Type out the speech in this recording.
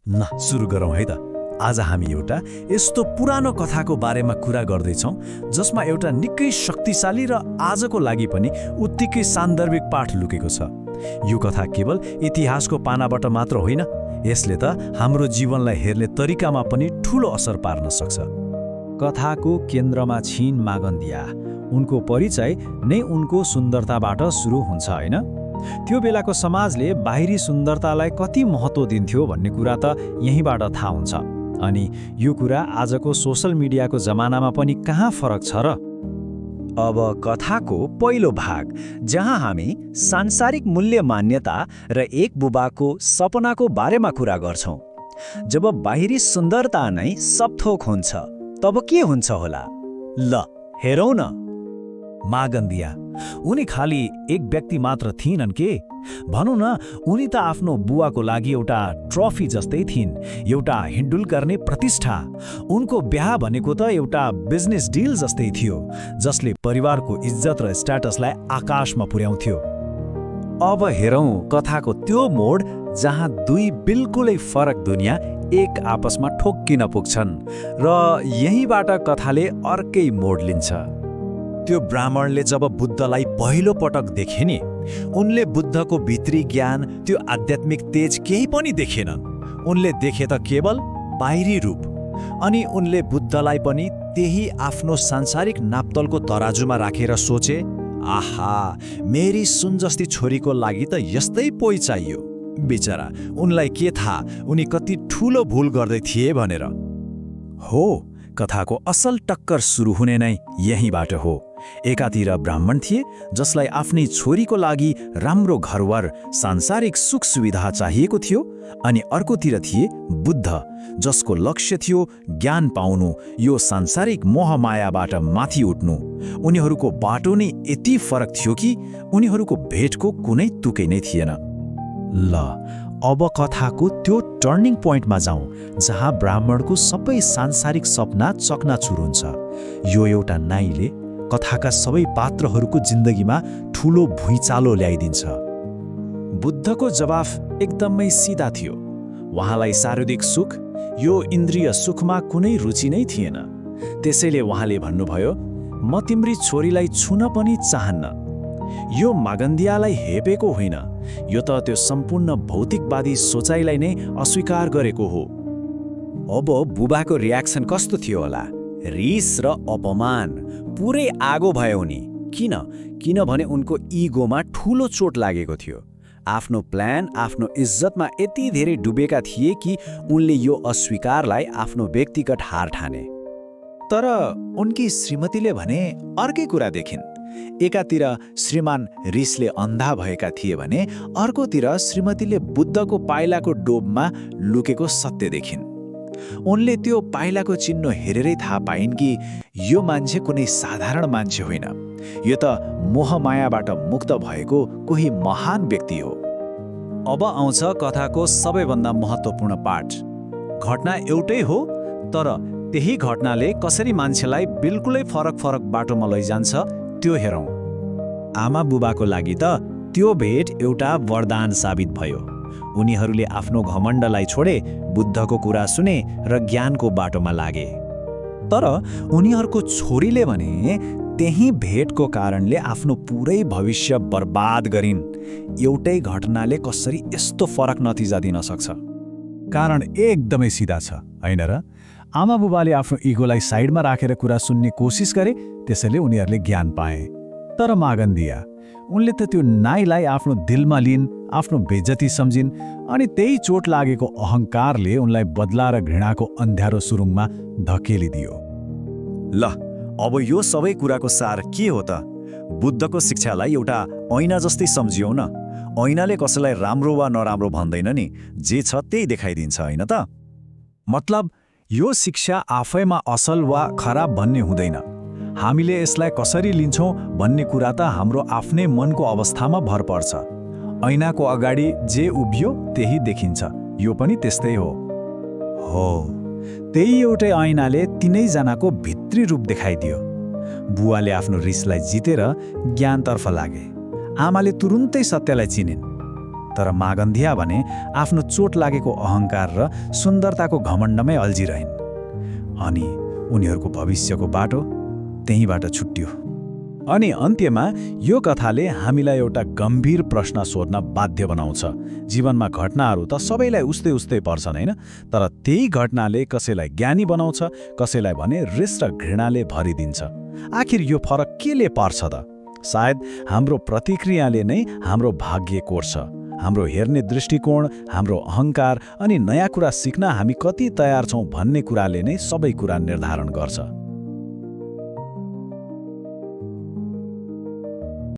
न सुरु गरौँ है त। आज हामी एउटा यस्तो पुरानो कथाको बारेमा कुरा गर्दैछौँ जसमा एउटा निकै शक्तिशाली र आजको लागि पनि उत्तिकै सान्दर्भिक पाठ लुकेको छ। यो कथा केवल इतिहासको पानाबाट मात्र होइन, यसले त हाम्रो जीवनलाई हेर्ने तरिकामा पनि ठूलो असर पार्न सक्छ। कथाको केन्द्रमा छिन् मागन्दिया। उनको परिचय नै उनको सुन्दरताबाट सुरु हुन्छ हैन? त्यो बेलाको समाजले बाहिरी सुन्दरतालाई कति महत्त्व दिन्थ्यो भन्ने कुरा त यहीँबाट थाहा हुन्छ। अनि यो कुरा आजको सोशल मिडियाको जमानामा पनि कहाँ फरक छ र? अब कथाको पहिलो भाग, जहाँ हामी सांसारिक मूल्य मान्यता र एक बुबाको सपनाको बारेमा कुरा गर्छौँ। जब बाहिरी सुन्दरता नै सब थोक हुन्छ तब के हुन्छ होला? ल हेरौँ न। मागन्दिया उनी खाली एक व्यक्ति मात्र थिइनन् के? भनौँ न, उनी त आफ्नो बुवाको लागि एउटा ट्रफी जस्तै थिइन्, एउटा हिन्डुल गर्ने प्रतिष्ठा। उनको बिहा भनेको त एउटा बिजनेस डिल जस्तै थियो, जसले परिवारको इज्जत र स्ट्याटसलाई आकाशमा पुर्याउँथ्यो। अब हेरौँ कथाको त्यो मोड जहाँ दुई बिल्कुलै फरक दुनियाँ एक आपसमा ठोक्किन पुग्छन् र यहीँबाट कथाले अर्कै मोड लिन्छ। त्यो ब्राह्मणले जब बुद्धलाई पहिलो पटक देखे नि, उनले बुद्धको भित्री ज्ञान, त्यो आध्यात्मिक तेज केही पनि देखेनन्। उनले देखे त केवल बाहिरी रूप। अनि उनले बुद्धलाई पनि त्यही आफ्नो सांसारिक नाप्तलको तराजुमा राखेर सोचे, आहा, मेरी सुन जस्ती छोरीको लागि त यस्तै पोइ चाहियो। बिचरा, उनलाई के थाहा उनी कति ठूलो भूल गर्दै थिए भनेर। हो, कथाको असल टक्कर सुरु हुने नै यहीँबाट हो। एकातिर ब्राह्मण थिए जसलाई आफ्नै छोरीको लागि राम्रो घरवर, सांसारिक सुख सुविधा चाहिएको थियो, अनि अर्कोतिर थिए बुद्ध, जसको लक्ष्य थियो ज्ञान पाउनु, यो सांसारिक मोहमायाबाट माथि उठ्नु। उनीहरूको बाटो नै यति फरक थियो कि उनीहरूको भेटको कुनै तुकै नै थिएन। ल अब कथाको त्यो टर्निङ पोइन्टमा जाउँ जहाँ ब्राह्मणको सबै सांसारिक सपना चकनाचुर हुन्छ। यो एउटा नाइले कथाका सबै पात्रहरूको जिन्दगीमा ठूलो भुइँचालो ल्याइदिन्छ। बुद्धको जवाफ एकदमै सिधा थियो। उहाँलाई शारीरिक सुख, यो इन्द्रिय सुखमा कुनै रुचि नै थिएन। त्यसैले उहाँले भन्नुभयो, म तिम्री छोरीलाई छुन पनि चाहन्न। यो मागन्दियालाई हेपेको होइन, यो त त्यो सम्पूर्ण भौतिकवादी सोचाइलाई नै अस्वीकार गरेको हो। अब बुबाको रियाक्सन कस्तो थियो होला? रिस र अपमान, पुरै आगो भयो नि। किनभने उनको इगोमा ठूलो चोट लागेको थियो। आफ्नो प्लान, आफ्नो इज्जतमा यति धेरै डुबेका थिए कि उनले यो अस्वीकारलाई आफ्नो व्यक्तिगत हार ठाने। तर उनकी श्रीमतीले भने अर्कै कुरा देखिन्। एकातिर श्रीमान रिसले अन्धा भएका थिए भने अर्कोतिर श्रीमतीले बुद्धको पाइलाको डोबमा लुकेको सत्य देखिन्। उनले त्यो पाइलाको चिन्ह हेरेरै थाहा पाइन् कि यो मान्छे कुनै साधारण मान्छे होइन, यो त मोहमायाबाट मुक्त भएको कोही महान व्यक्ति हो। अब आउँछ कथाको सबैभन्दा महत्त्वपूर्ण पाठ। घटना एउटै हो, तर त्यही घटनाले कसरी मान्छेलाई बिल्कुलै फरक बाटोमा लैजान्छ त्यो हेरौँ। आमा बुबाको लागि त त्यो भेट एउटा वरदान साबित भयो। उनीहरूले आफ्नो घमण्डलाई छोडे, बुद्धको कुरा सुने र ज्ञानको बाटोमा लागे। तर उनीहरूको छोरीले भने त्यही भेटको कारणले आफ्नो पुरै भविष्य बर्बाद गरिन्। एउटै घटनाले कसरी यस्तो फरक नतिजा दिन सक्छ? कारण एकदमै सिधा छ, होइन र? आमा बुबाले आफ्नो इगोलाई साइडमा राखेर कुरा सुन्ने कोसिस गरे, त्यसैले उनीहरूले ज्ञान पाए। तर मागन्दिया, उनले त त्यो नाइलाई आफ्नो दिलमा लिइन्, आफ्नो बेइज्जती सम्झिन्, अनि त्यही चोट लागेको अहङ्कारले उनलाई बदला र घृणाको अन्ध्यारो सुरुङमा धकेलिदियो। ल अब यो सबै कुराको सार के हो त? बुद्धको शिक्षालाई एउटा ऐना जस्तै सम्झियौ न। ऐनाले कसैलाई राम्रो वा नराम्रो भन्दैन नि, जे छ त्यही देखाइदिन्छ, होइन त? मतलब यो शिक्षा आफैमा असल वा खराब भन्ने हुँदैन। हामीले यसलाई कसरी लिन्छौँ भन्ने कुरा त हाम्रो आफ्नै मनको अवस्थामा भर पर्छ। ऐनाको अगाडि जे उभियो त्यही देखिन्छ, यो पनि त्यस्तै हो। त्यही एउटै ऐनाले तिनैजनाको भित्री रूप देखाइदियो। बुवाले आफ्नो रिसलाई जितेर ज्ञानतर्फ लागे। आमाले तुरुन्तै सत्यलाई चिनिन्। तर मागन्धिया भने आफ्नो चोट लागेको अहङ्कार र सुन्दरताको घमण्डमै अल्झिरहन्। अनि उनीहरूको भविष्यको बाटो त्यहीँबाट छुट्टियो। अनि अन्त्यमा यो कथाले हामीलाई एउटा गम्भीर प्रश्न सोध्न बाध्य बनाउँछ। जीवनमा घटनाहरू त सबैलाई उस्तै उस्तै पर्छन् होइन, तर त्यही घटनाले कसैलाई ज्ञानी बनाउँछ, कसैलाई भने रिस र घृणाले भरिदिन्छ। आखिर यो फरक केले पर्छ त? सायद हाम्रो प्रतिक्रियाले नै हाम्रो भाग्य कोर्छ। हाम्रो हेर्ने दृष्टिकोण, हाम्रो अहङ्कार अनि नयाँ कुरा सिक्न हामी कति तयार छौँ भन्ने कुराले नै सबै कुरा निर्धारण गर्छ।